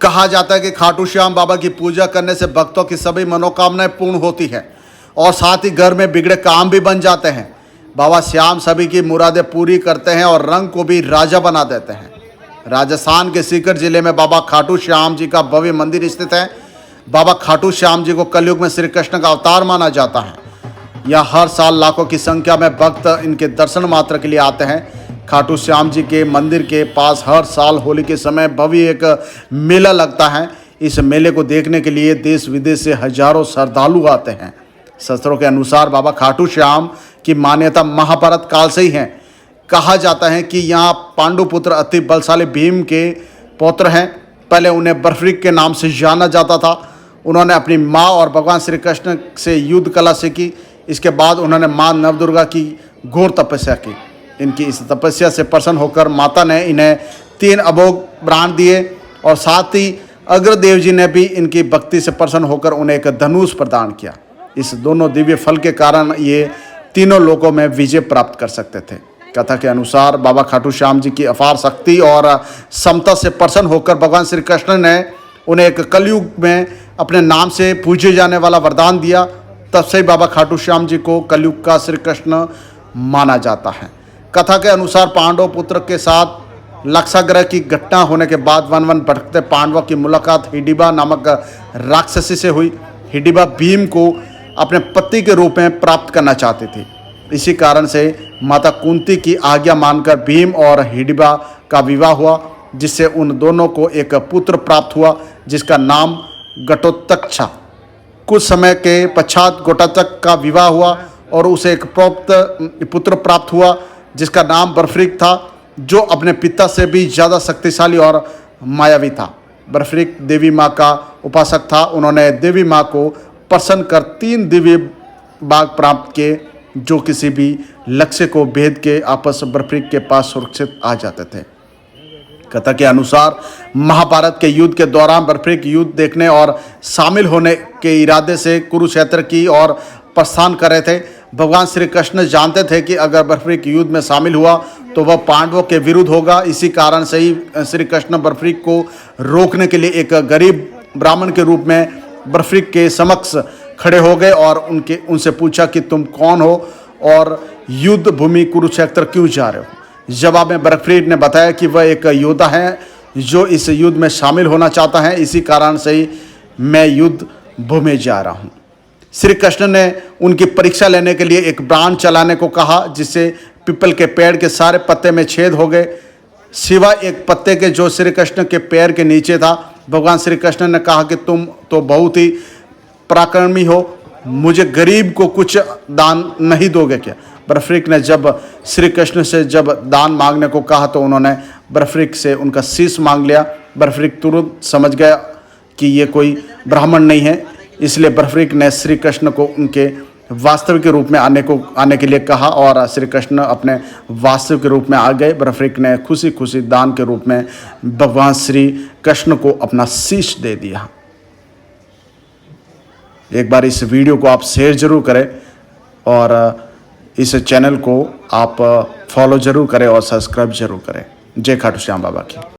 कहा जाता है कि खाटू श्याम बाबा की पूजा करने से भक्तों की सभी मनोकामनाएं पूर्ण होती है और साथ ही घर में बिगड़े काम भी बन जाते हैं। बाबा श्याम सभी की मुरादें पूरी करते हैं और रंग को भी राजा बना देते हैं। राजस्थान के सीकर जिले में बाबा खाटू श्याम जी का भव्य मंदिर स्थित है। बाबा खाटू श्याम जी को कलयुग में श्री कृष्ण का अवतार माना जाता है। यहाँ हर साल लाखों की संख्या में भक्त इनके दर्शन मात्र के लिए आते हैं। खाटू श्याम जी के मंदिर के पास हर साल होली के समय भव्य एक मेला लगता है। इस मेले को देखने के लिए देश विदेश से हजारों श्रद्धालु आते हैं। शास्त्रों के अनुसार बाबा खाटू श्याम की मान्यता महाभारत काल से ही है। कहा जाता है कि यहाँ पांडुपुत्र अति बलशाली भीम के पौत्र हैं। पहले उन्हें बर्फरीक के नाम से जाना जाता था। उन्होंने अपनी माँ और भगवान श्री कृष्ण से युद्ध कला सीखी। इसके बाद उन्होंने माँ नवदुर्गा की घोर तपस्या की। इनकी इस तपस्या से प्रसन्न होकर माता ने इन्हें 3 अभोग वरदान दिए और साथ ही अग्रदेव जी ने भी इनकी भक्ति से प्रसन्न होकर उन्हें एक धनुष प्रदान किया। इस दोनों दिव्य फल के कारण ये तीनों लोकों में विजय प्राप्त कर सकते थे। कथा के अनुसार बाबा खाटू श्याम जी की अपार शक्ति और समता से प्रसन्न होकर भगवान श्री कृष्ण ने उन्हें एक कलयुग में अपने नाम से पूजे जाने वाला वरदान दिया। तब से बाबा खाटू श्याम जी को कलयुग का श्री कृष्ण माना जाता है। कथा के अनुसार पांडव पुत्र के साथ लक्षाग्रह की घटना होने के बाद वन वन भटकते पांडवों की मुलाकात हिडिंबा नामक राक्षसी से हुई। हिडिंबा भीम को अपने पति के रूप में प्राप्त करना चाहती थी। इसी कारण से माता कुंती की आज्ञा मानकर भीम और हिडिंबा का विवाह हुआ, जिससे उन दोनों को एक पुत्र प्राप्त हुआ जिसका नाम घटोत्कच। कुछ समय के पश्चात घटोत्कच का विवाह हुआ और उसे एक पुत्र प्राप्त हुआ जिसका नाम बर्फरीक था, जो अपने पिता से भी ज़्यादा शक्तिशाली और मायावी था। बर्फरीक देवी माँ का उपासक था। उन्होंने देवी माँ को प्रसन्न कर 3 दिव्य बाग प्राप्त किए, जो किसी भी लक्ष्य को भेद के आपस बर्फरीक के पास सुरक्षित आ जाते थे। कथा के अनुसार महाभारत के युद्ध के दौरान बर्फरीक युद्ध देखने और शामिल होने के इरादे से कुरुक्षेत्र की ओर प्रस्थान कर रहे थे। भगवान श्री कृष्ण जानते थे कि अगर बर्फरीक युद्ध में शामिल हुआ तो वह पांडवों के विरुद्ध होगा। इसी कारण से ही श्री कृष्ण बर्फरीक को रोकने के लिए एक गरीब ब्राह्मण के रूप में बर्फरीक के समक्ष खड़े हो गए और उनसे पूछा कि तुम कौन हो और युद्ध भूमि कुरुक्षेत्र क्यों जा रहे हो। जवाब में बर्फरीक ने बताया कि वह एक योद्धा है जो इस युद्ध में शामिल होना चाहता है। इसी कारण से ही मैं युद्ध भूमि जा रहा हूँ। श्री कृष्ण ने उनकी परीक्षा लेने के लिए एक बाण चलाने को कहा, जिससे पीपल के पेड़ के सारे पत्ते में छेद हो गए, सिवाय एक पत्ते के जो श्री कृष्ण के पैर के नीचे था। भगवान श्री कृष्ण ने कहा कि तुम तो बहुत ही पराक्रमी हो, मुझे गरीब को कुछ दान नहीं दोगे क्या। बर्फरीक ने जब श्री कृष्ण से जब दान मांगने को कहा तो उन्होंने बर्फरीक से उनका शीश मांग लिया। बर्फरीक तुरंत समझ गया कि ये कोई ब्राह्मण नहीं है, इसलिए बर्फरीक ने श्री कृष्ण को उनके वास्तविक रूप में आने के लिए कहा और श्री कृष्ण अपने वास्तविक रूप में आ गए। बर्फरीक ने खुशी खुशी दान के रूप में भगवान श्री कृष्ण को अपना शीश दे दिया। एक बार इस वीडियो को आप शेयर जरूर करें और इस चैनल को आप फॉलो जरूर करें और सब्सक्राइब जरूर करें। जय खाटू श्याम बाबा की।